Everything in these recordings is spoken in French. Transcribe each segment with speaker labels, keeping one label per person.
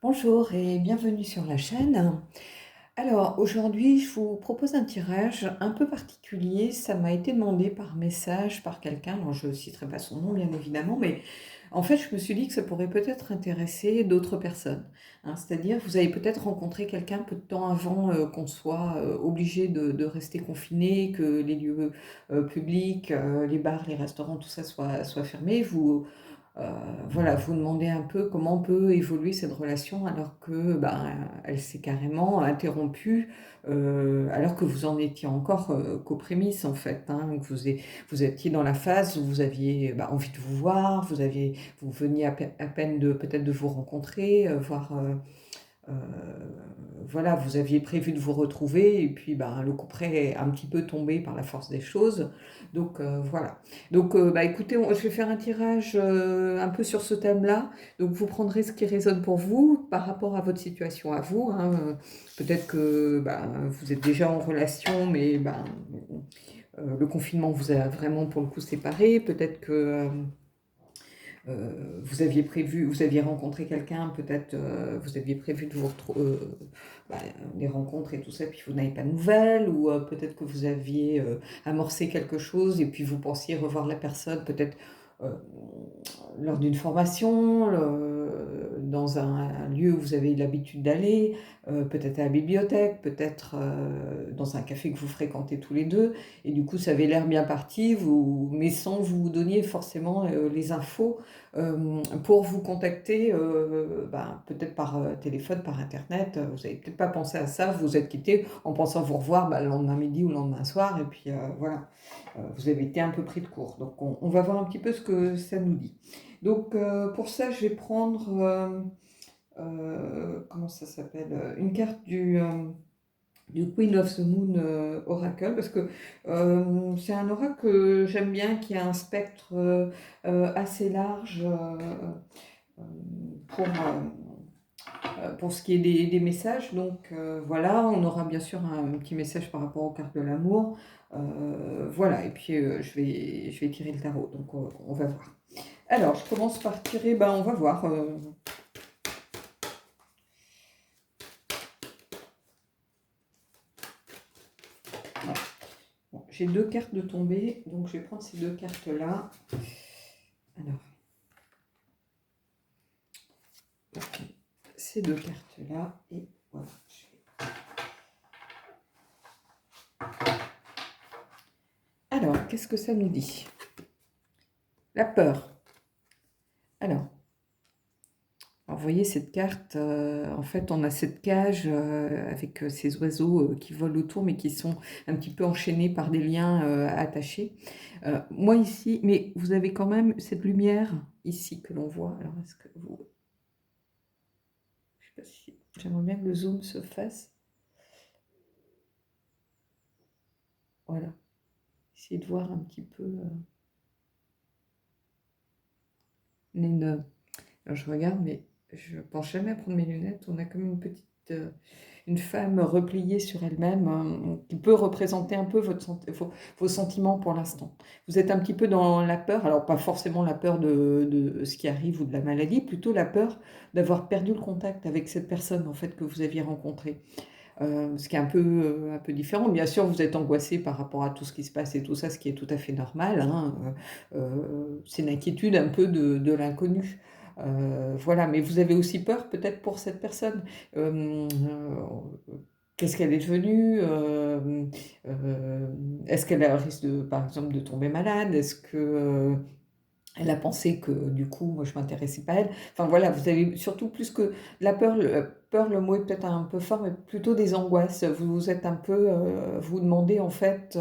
Speaker 1: Bonjour et bienvenue sur la chaîne. Alors aujourd'hui, je vous propose un tirage un peu particulier. Ça m'a été demandé par message par quelqu'un. Alors je ne citerai pas son nom bien évidemment, mais en fait je me suis dit que ça pourrait peut-être intéresser d'autres personnes, hein. C'est-à-dire vous avez peut-être rencontré quelqu'un peu de temps avant qu'on soit obligé de rester confiné, que les lieux publics, les bars, les restaurants, tout ça soit fermé. Heu, voilà, vous demandez un peu comment peut évoluer cette relation alors que, ben, elle s'est carrément interrompue, alors que vous en étiez encore, qu'aux prémices en fait, hein. Que vous étiez dans la phase où vous aviez, bah, envie de vous voir, vous veniez à peine de peut-être de vous rencontrer, Heu, voilà, vous aviez prévu de vous retrouver et puis, ben, le couperet est un petit peu tombé par la force des choses. Donc, voilà. Donc, bah, écoutez, je vais faire un tirage, un peu sur ce thème-là. Donc vous prendrez ce qui résonne pour vous par rapport à votre situation à vous, hein, peut-être que, ben, vous êtes déjà en relation mais, ben, le confinement vous a vraiment pour le coup séparés. Peut-être que, vous aviez rencontré quelqu'un, peut-être, vous aviez prévu de vous retrouver, bah, des rencontres et tout ça, puis vous n'avez pas de nouvelles ou, peut-être que vous aviez, amorcé quelque chose et puis vous pensiez revoir la personne peut-être, heu, lors d'une formation, dans un lieu où vous avez l'habitude d'aller, peut-être à la bibliothèque, peut-être, dans un café que vous fréquentez tous les 2. Et du coup ça avait l'air bien parti, mais sans vous donniez forcément, les infos pour vous contacter, ben, peut-être par, téléphone, par internet, vous n'avez peut-être pas pensé à ça, vous vous êtes quittés en pensant vous revoir, bah, le lendemain midi ou le lendemain soir et puis, voilà, vous avez été un peu pris de court. Donc on va voir un petit peu ce que ça nous dit. Donc, pour ça, je vais prendre, comment ça s'appelle? Une carte du Queen of the Moon, Oracle parce que, c'est un oracle que j'aime bien, qui a un spectre, assez large, pour ce qui est des messages. Donc, voilà, on aura bien sûr un petit message par rapport aux cartes de l'amour. Voilà et puis, je vais tirer le tarot, donc on va voir. Alors je commence par tirer, ben, on va voir, ouais. Bon, j'ai 2 cartes de tombée, donc je vais prendre ces 2 cartes-là. Alors, OK, ces 2 cartes-là et voilà. Alors, qu'est-ce que ça nous dit? La peur. Alors, vous voyez cette carte, en fait, on a cette cage, avec, ces oiseaux, qui volent autour, mais qui sont un petit peu enchaînés par des liens, attachés. Moi ici, mais vous avez quand même cette lumière ici que l'on voit. Alors est-ce que vous je sais pas si j'aimerais bien que le zoom se fasse. Voilà, essayez de voir un petit peu, alors je regarde, mais je pense jamais à prendre mes lunettes. On a comme une petite, une femme repliée sur elle-même, qui peut représenter un peu vos sentiments pour l'instant. Vous êtes un petit peu dans la peur, alors pas forcément la peur de ce qui arrive ou de la maladie, plutôt la peur d'avoir perdu le contact avec cette personne, en fait, que vous aviez rencontrée. Ce qui est un peu différent. Bien sûr, vous êtes angoissé par rapport à tout ce qui se passe et tout ça, ce qui est tout à fait normal, hein, c'est une inquiétude un peu de l'inconnu. Voilà, mais vous avez aussi peur peut-être pour cette personne. Qu'est-ce qu'elle est devenue? Est-ce qu'elle a le risque de, par exemple, de tomber malade? Est-ce que, elle a pensé que du coup, moi, je m'intéressais pas à elle. Enfin voilà, vous avez surtout plus que la peur, le mot est peut-être un peu fort, mais plutôt des angoisses. Vous êtes un peu, vous demandez en fait,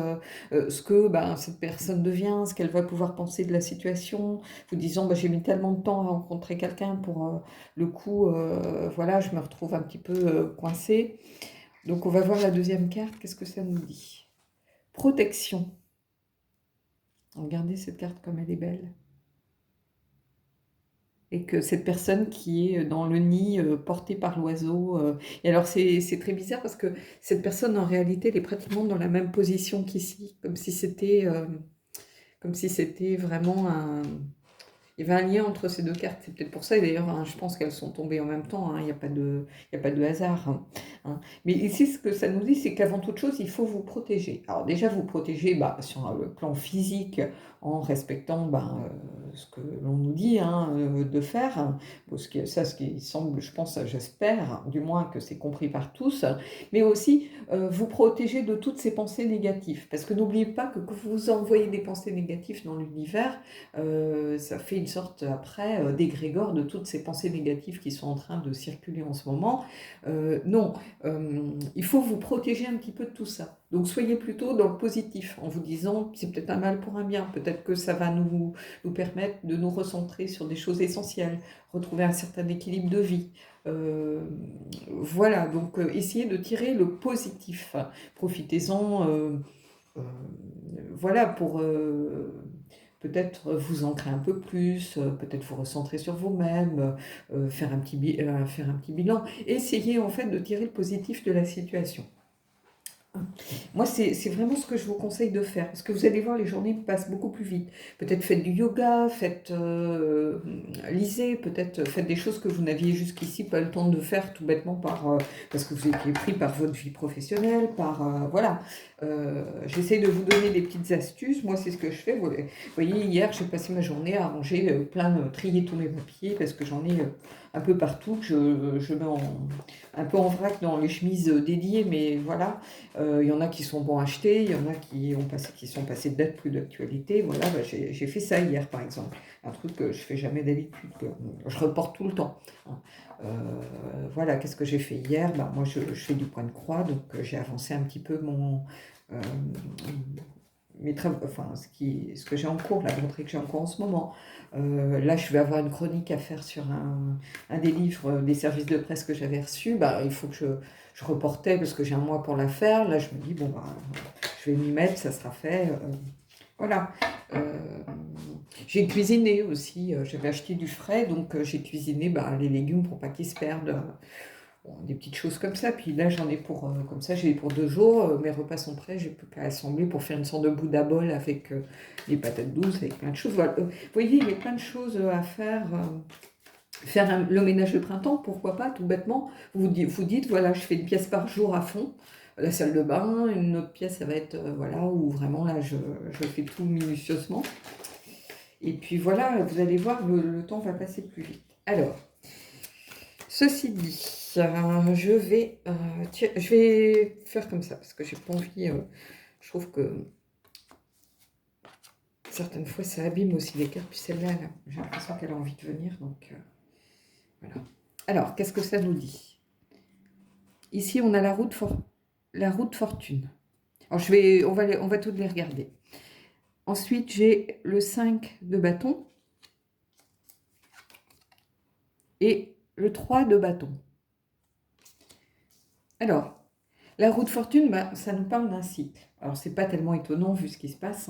Speaker 1: ce que, ben, cette personne devient, ce qu'elle va pouvoir penser de la situation. Vous disant: «Bah, j'ai mis tellement de temps à rencontrer quelqu'un pour, le coup, voilà, je me retrouve un petit peu, coincée». Donc on va voir la deuxième carte, qu'est-ce que ça nous dit? Protection. Regardez cette carte comme elle est belle. Et que cette personne qui est dans le nid, portée par l'oiseau, et alors c'est très bizarre parce que cette personne en réalité elle est pratiquement dans la même position qu'ici, comme si c'était vraiment un Il y avait un lien entre ces deux cartes, c'est peut-être pour ça, et d'ailleurs, hein, je pense qu'elles sont tombées en même temps, hein, il y a pas de hasard. Mais ici, ce que ça nous dit, c'est qu'avant toute chose, il faut vous protéger. Alors déjà, vous protéger bah, sur le plan physique, en respectant ce que l'on nous dit de faire, parce que ça, ce qui semble, je pense, j'espère, du moins que c'est compris par tous, mais aussi vous protéger de toutes ces pensées négatives. Parce que n'oubliez pas que quand vous envoyez des pensées négatives dans l'univers, ça fait une sorte, après, d'égrégore de toutes ces pensées négatives qui sont en train de circuler en ce moment. Non, il faut vous protéger un petit peu de tout ça. Donc soyez plutôt dans le positif, en vous disant, c'est peut-être un mal pour un bien, peut-être que ça va nous permettre de nous recentrer sur des choses essentielles, retrouver un certain équilibre de vie. Euh, voilà, donc essayez de tirer le positif. Profitez-en, euh, voilà, pour peut-être vous ancrer un peu plus, peut-être vous recentrer sur vous-même, faire un petit bilan. Essayez en fait de tirer le positif de la situation. Moi, c'est vraiment ce que je vous conseille de faire, parce que vous allez voir, les journées passent beaucoup plus vite. Peut-être faites du yoga, lisez, peut-être faites des choses que vous n'aviez jusqu'ici pas le temps de faire tout bêtement parce que vous étiez pris par votre vie professionnelle, voilà. J'essaie de vous donner des petites astuces. Moi, c'est ce que je fais. Vous voyez, hier, j'ai passé ma journée à ranger trier tous mes papiers, parce que j'en ai un peu partout, que je mets un peu en vrac dans les chemises dédiées, mais voilà. Il y en a qui sont bons à acheter, il y en a qui sont passés de date, plus d'actualité. Voilà, j'ai fait ça hier, par exemple. Un truc que je fais jamais d'habitude, que je reporte tout le temps. Voilà, qu'est-ce que j'ai fait hier? Moi, je fais du point de croix, donc j'ai avancé un petit peu euh, mes travaux, enfin, ce que j'ai en cours, la rentrée que j'ai en cours en ce moment. Là, je vais avoir une chronique à faire sur un des livres des services de presse que j'avais reçus. Il faut que je reportais parce que j'ai un mois pour la faire. Là, je me dis, je vais m'y mettre, ça sera fait. Voilà. Euh, j'ai cuisiné aussi. J'avais acheté du frais, donc j'ai cuisiné les légumes pour pas qu'ils se perdent. Bon, des petites choses comme ça. Puis là, j'en ai comme ça, j'ai pour 2 jours. Mes repas sont prêts. J'ai plus qu'à assembler pour faire une sorte de Bouddha bol avec des patates douces, avec plein de choses. Voilà. Vous voyez, il y a plein de choses à faire. Faire le ménage de printemps, pourquoi pas, tout bêtement. Vous dites, voilà, je fais une pièce par jour à fond. La salle de bain, une autre pièce, ça va être, voilà, où vraiment là, je fais tout minutieusement. Et puis voilà, vous allez voir, le temps va passer plus vite. Alors, ceci dit, je vais faire comme ça, parce que j'ai pas envie, je trouve que certaines fois, ça abîme aussi les cartes. Puis celle-là, j'ai l'impression qu'elle a envie de venir, donc voilà. Alors, qu'est-ce que ça nous dit? Ici, on a la roue de fortune. Alors, on va toutes les regarder. Ensuite, j'ai le 5 de bâton et le 3 de bâton. Alors, la roue de fortune, ça nous parle d'un cycle. Alors, c'est pas tellement étonnant vu ce qui se passe,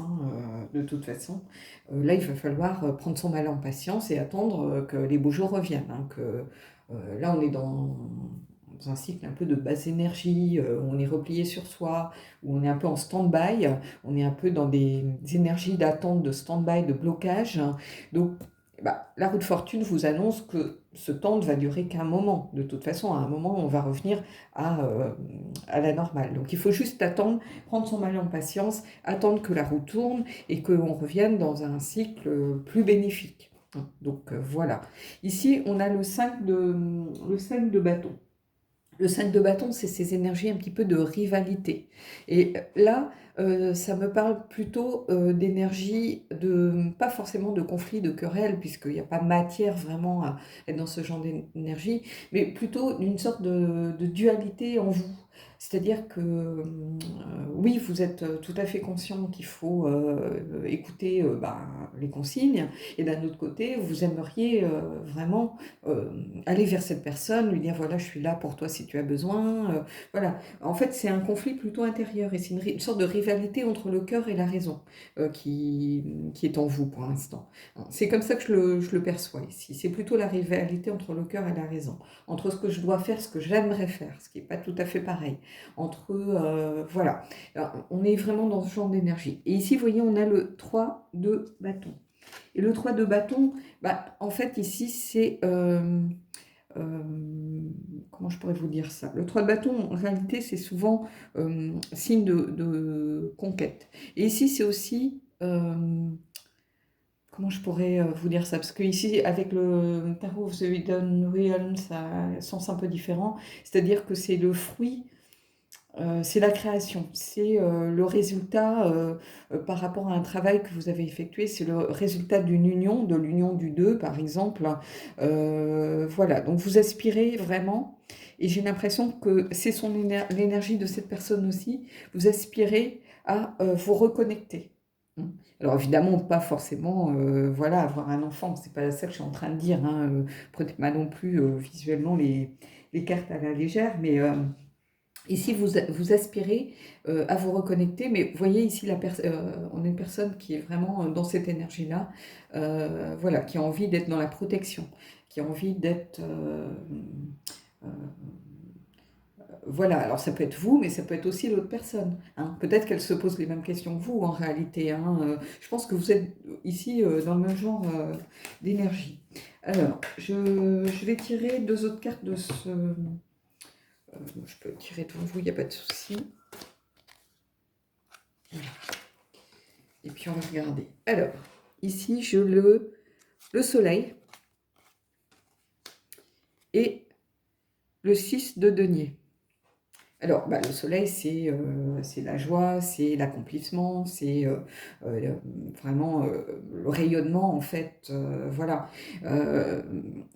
Speaker 1: de toute façon. Là, il va falloir prendre son mal en patience et attendre que les beaux jours reviennent. Là, on est dans un cycle un peu de basse énergie, où on est replié sur soi, où on est un peu en stand-by, on est un peu dans des énergies d'attente, de stand-by, de blocage. Donc, la roue de fortune vous annonce que ce temps ne va durer qu'un moment. De toute façon, à un moment, on va revenir à la normale. Donc il faut juste attendre, prendre son mal en patience, attendre que la roue tourne et qu'on revienne dans un cycle plus bénéfique. Donc voilà. Ici, on a le 5 de bâton. Le 5 de bâton, c'est ces énergies un petit peu de rivalité. Et là, ça me parle plutôt d'énergie, pas forcément de conflit, de querelle, puisqu'il n'y a pas matière vraiment à être dans ce genre d'énergie, mais plutôt d'une sorte de dualité en vous. C'est-à-dire que oui, vous êtes tout à fait conscient qu'il faut écouter les consignes, et d'un autre côté, vous aimeriez vraiment aller vers cette personne, lui dire voilà, je suis là pour toi si tu as besoin. Voilà. En fait, c'est un conflit plutôt intérieur et c'est une sorte de rivalité entre le cœur et la raison qui est en vous pour l'instant. C'est comme ça que je le perçois ici. C'est plutôt la rivalité entre le cœur et la raison, entre ce que je dois faire, ce que j'aimerais faire, ce qui n'est pas tout à fait pareil. Voilà. Alors, on est vraiment dans ce genre d'énergie. Et ici, vous voyez, on a le 3 de bâton. Et le 3 de bâton, bah, en fait, ici, c'est... comment je pourrais vous dire ça? Le 3 de bâton, en réalité, c'est souvent signe de conquête. Et ici, c'est aussi... comment je pourrais vous dire ça? Parce que ici, avec le Tarot of the Hidden Realm, ça a un sens un peu différent. C'est-à-dire que c'est le fruit, c'est la création, c'est le résultat par rapport à un travail que vous avez effectué, c'est le résultat d'une union, de l'union du deux, par exemple. Voilà, donc vous aspirez vraiment, et j'ai l'impression que c'est l'énergie de cette personne aussi, vous aspirez à vous reconnecter. Alors évidemment, pas forcément, voilà, avoir un enfant, c'est pas ça que je suis en train de dire, hein, prenez pas non plus visuellement les cartes à la légère, mais ici vous aspirez à vous reconnecter, mais vous voyez ici, on a une personne qui est vraiment dans cette énergie-là, voilà, qui a envie d'être dans la protection, qui a envie d'être... euh, voilà, alors ça peut être vous, mais ça peut être aussi l'autre personne, hein. Peut-être qu'elle se pose les mêmes questions que vous en réalité, hein. Je pense que vous êtes ici dans le même genre d'énergie. Alors, je vais tirer deux autres cartes de ce... je peux tirer devant vous, il n'y a pas de souci. Voilà. Et puis on va regarder. Alors, ici, le soleil et le 6 de denier. Alors, bah, le soleil, c'est la joie, c'est l'accomplissement, c'est vraiment le rayonnement, en fait. Voilà.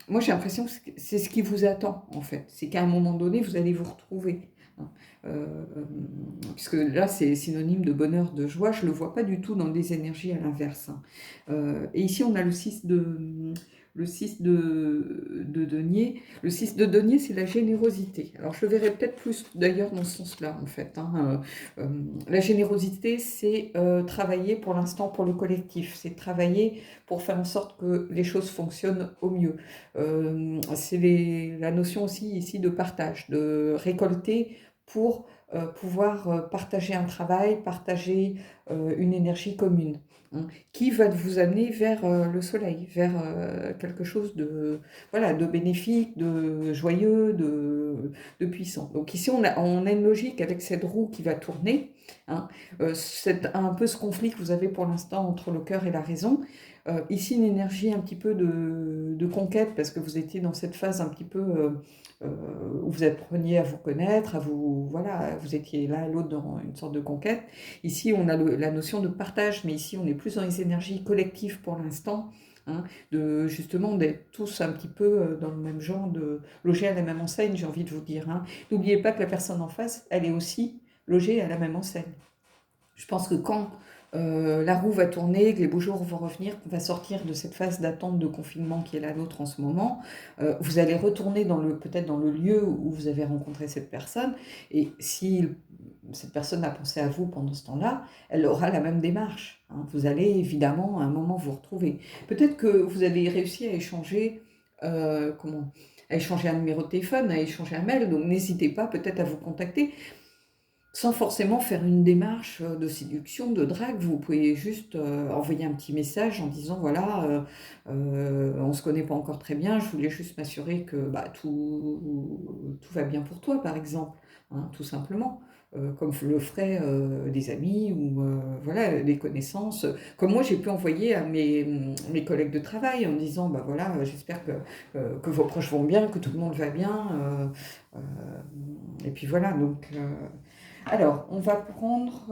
Speaker 1: Moi, j'ai l'impression que c'est ce qui vous attend, en fait. C'est qu'à un moment donné, vous allez vous retrouver, hein. Puisque là, c'est synonyme de bonheur, de joie. Je ne le vois pas du tout dans des énergies à l'inverse, hein. Et ici, on a le 6 de denier. Le 6 de denier, c'est la générosité. Alors, je le verrai peut-être plus d'ailleurs dans ce sens-là, en fait, hein. La générosité, c'est travailler pour l'instant pour le collectif. C'est travailler pour faire en sorte que les choses fonctionnent au mieux. C'est la notion aussi ici de partage, de récolter pour pouvoir partager un travail, partager une énergie commune, hein, qui va vous amener vers le soleil, vers quelque chose de, voilà, de bénéfique, de joyeux, de puissant. Donc ici, on a une logique avec cette roue qui va tourner, hein. C'est un peu ce conflit que vous avez pour l'instant entre le cœur et la raison. Ici, une énergie un petit peu de conquête, parce que vous étiez dans cette phase un petit peu où vous appreniez à vous connaître, voilà, vous étiez l'un et l'autre dans une sorte de conquête. Ici, on a la notion de partage, mais ici, on est plus dans les énergies collectives pour l'instant, hein, justement d'être tous un petit peu dans le même genre, de loger à la même enseigne, j'ai envie de vous dire, hein. N'oubliez pas que la personne en face, elle est aussi logée à la même enseigne. Je pense que quand la roue va tourner, que les beaux jours vont revenir, qu'on va sortir de cette phase d'attente de confinement qui est la nôtre en ce moment, vous allez retourner peut-être dans le lieu où vous avez rencontré cette personne, et si cette personne a pensé à vous pendant ce temps-là, elle aura la même démarche, hein. Vous allez évidemment à un moment vous retrouver. Peut-être que vous avez réussi à échanger, à échanger un numéro de téléphone, à échanger un mail, donc n'hésitez pas peut-être à vous contacter, sans forcément faire une démarche de séduction, de drague. Vous pouvez juste envoyer un petit message en disant, voilà, on ne se connaît pas encore très bien, je voulais juste m'assurer que bah, tout va bien pour toi, par exemple, hein, tout simplement. Comme le feraient des amis ou voilà, des connaissances. Comme moi, j'ai pu envoyer à mes collègues de travail en disant, bah voilà, j'espère que vos proches vont bien, que tout le monde va bien. Et puis voilà, donc... alors, on va prendre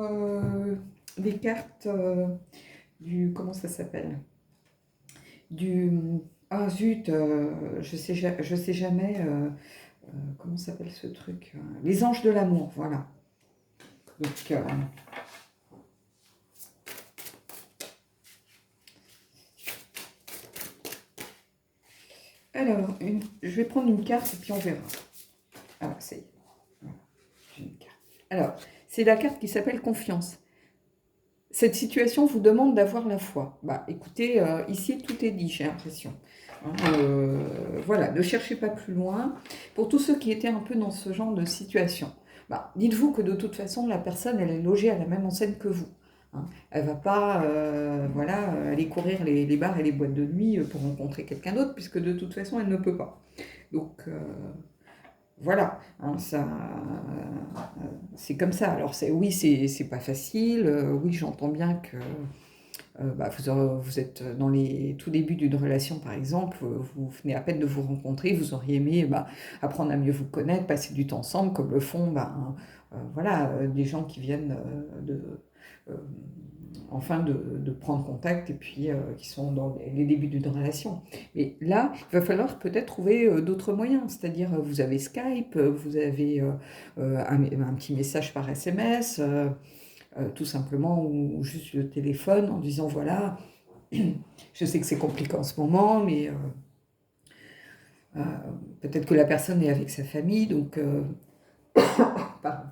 Speaker 1: des cartes comment ça s'appelle? Du... Ah zut, je sais jamais, comment s'appelle ce truc? Les anges de l'amour, voilà. Donc, alors, je vais prendre une carte et puis on verra. Ah, ça y est. Voilà, j'ai une carte. Alors, c'est la carte qui s'appelle confiance. Cette situation vous demande d'avoir la foi. Bah, écoutez, ici, tout est dit, j'ai l'impression, hein. Voilà, ne cherchez pas plus loin. Pour tous ceux qui étaient un peu dans ce genre de situation, bah, dites-vous que de toute façon, la personne, elle est logée à la même enseigne que vous, hein. Elle ne va pas voilà, aller courir les bars et les boîtes de nuit pour rencontrer quelqu'un d'autre, puisque de toute façon, elle ne peut pas. Donc, voilà, hein, c'est comme ça. Alors, oui, c'est pas facile. Oui, j'entends bien que bah, vous êtes dans les tout débuts d'une relation, par exemple, vous venez à peine de vous rencontrer, vous auriez aimé bah, apprendre à mieux vous connaître, passer du temps ensemble, comme le font bah, voilà, des gens qui viennent euh, enfin de prendre contact et puis qui sont dans les débuts d'une relation. Mais là, il va falloir peut-être trouver d'autres moyens, c'est-à-dire vous avez Skype, vous avez un petit message par SMS, tout simplement, ou juste le téléphone en disant voilà, je sais que c'est compliqué en ce moment, mais euh, peut-être que la personne est avec sa famille, donc pardon.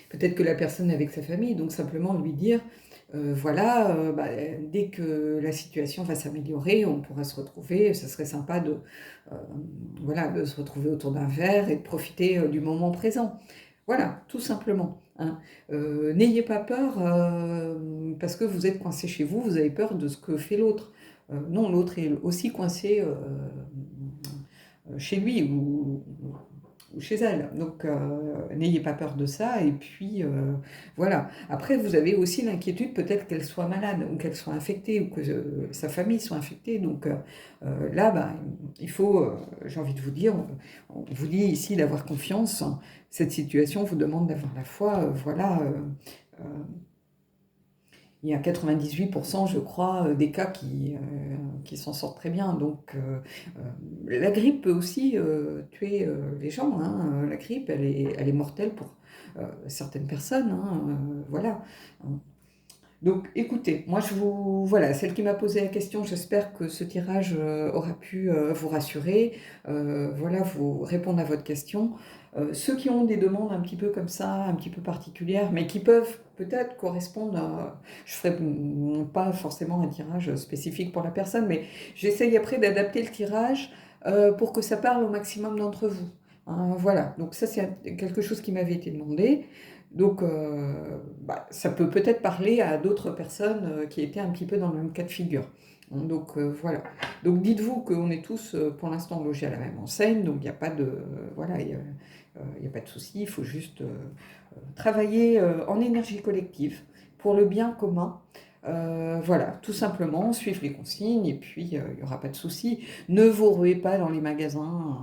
Speaker 1: Peut-être que la personne est avec sa famille, donc simplement lui dire voilà, bah, dès que la situation va s'améliorer, on pourra se retrouver. Ce serait sympa euh, voilà, de se retrouver autour d'un verre et de profiter du moment présent. Voilà, tout simplement, hein. N'ayez pas peur parce que vous êtes coincé chez vous, vous avez peur de ce que fait l'autre. Non, l'autre est aussi coincé chez lui ou chez elle. Donc, n'ayez pas peur de ça. Et puis, voilà. Après, vous avez aussi l'inquiétude peut-être qu'elle soit malade ou qu'elle soit infectée ou que sa famille soit infectée. Donc, là, bah, il faut, j'ai envie de vous dire, on vous dit ici d'avoir confiance. Cette situation vous demande d'avoir la foi. Voilà. Euh, il y a 98%, je crois, des cas qui s'en sortent très bien. Donc, la grippe peut aussi tuer les gens, hein. La grippe, elle est mortelle pour certaines personnes, hein, voilà. Donc, écoutez, moi, voilà, celle qui m'a posé la question, j'espère que ce tirage aura pu vous rassurer, voilà, vous répondre à votre question. Ceux qui ont des demandes un petit peu comme ça, un petit peu particulières, mais qui peuvent peut-être correspondre à... Je ferai pas forcément un tirage spécifique pour la personne, mais j'essaye après d'adapter le tirage pour que ça parle au maximum d'entre vous, hein, voilà, donc ça c'est quelque chose qui m'avait été demandé. Donc, bah, ça peut peut-être parler à d'autres personnes qui étaient un petit peu dans le même cas de figure. Donc, voilà. Donc, dites-vous qu'on est tous, pour l'instant, logés à la même enseigne, donc il n'y a pas de, voilà, il y a pas de souci. Il faut juste travailler en énergie collective pour le bien commun. Voilà, tout simplement, suivre les consignes et puis il n'y aura pas de souci. Ne vous ruez pas dans les magasins,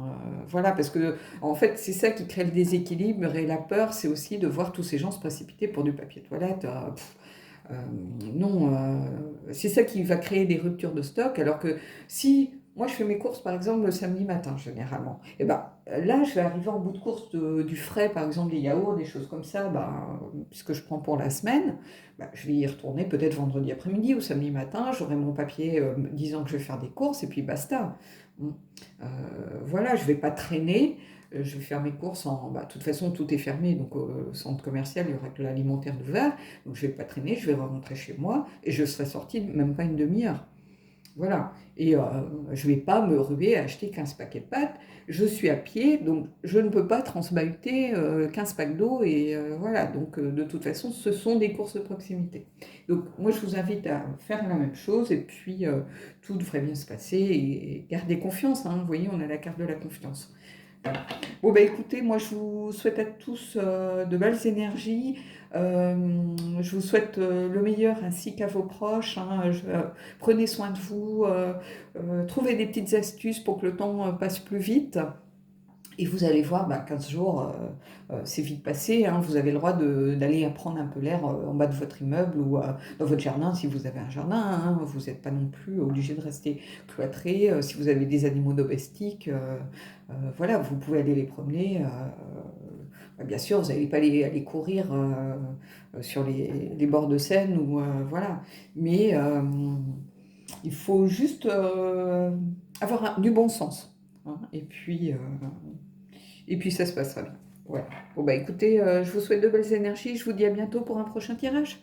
Speaker 1: voilà, parce que en fait c'est ça qui crée le déséquilibre et la peur, c'est aussi de voir tous ces gens se précipiter pour du papier toilette. Euh, non, c'est ça qui va créer des ruptures de stock, alors que si moi je fais mes courses par exemple le samedi matin généralement, et ben là je vais arriver en bout de course du frais, par exemple des yaourts, des choses comme ça, ben, puisque je prends pour la semaine, ben, je vais y retourner peut-être vendredi après-midi ou samedi matin, j'aurai mon papier disant que je vais faire des courses et puis basta. Euh, voilà, je vais pas traîner. Je vais faire mes courses bah, de toute façon, tout est fermé, donc au centre commercial, il y aura que l'alimentaire ouvert. Donc je vais pas traîner, je vais rentrer chez moi et je serai sortie même pas une demi-heure. Voilà. Et je vais pas me ruer à acheter 15 paquets de pâtes. Je suis à pied, donc je ne peux pas transbahuter 15 packs d'eau. Et voilà, donc de toute façon, ce sont des courses de proximité. Donc moi, je vous invite à faire la même chose et puis tout devrait bien se passer et garder confiance, hein. Vous voyez, on a la carte de la confiance. Voilà. Bon, bah écoutez, moi je vous souhaite à tous de belles énergies. Je vous souhaite le meilleur ainsi qu'à vos proches, hein. Prenez soin de vous, trouvez des petites astuces pour que le temps passe plus vite. Et vous allez voir, bah, 15 jours, c'est vite passé, hein. Vous avez le droit d'aller prendre un peu l'air en bas de votre immeuble ou dans votre jardin si vous avez un jardin, hein. Vous n'êtes pas non plus obligé de rester cloîtré. Si vous avez des animaux domestiques, voilà, vous pouvez aller les promener. Bah, bien sûr, vous n'allez pas aller courir sur les bords de Seine ou voilà. Mais il faut juste avoir du bon sens, hein. Et puis ça se passera bien. Voilà. Bon bah écoutez, je vous souhaite de belles énergies. Je vous dis à bientôt pour un prochain tirage.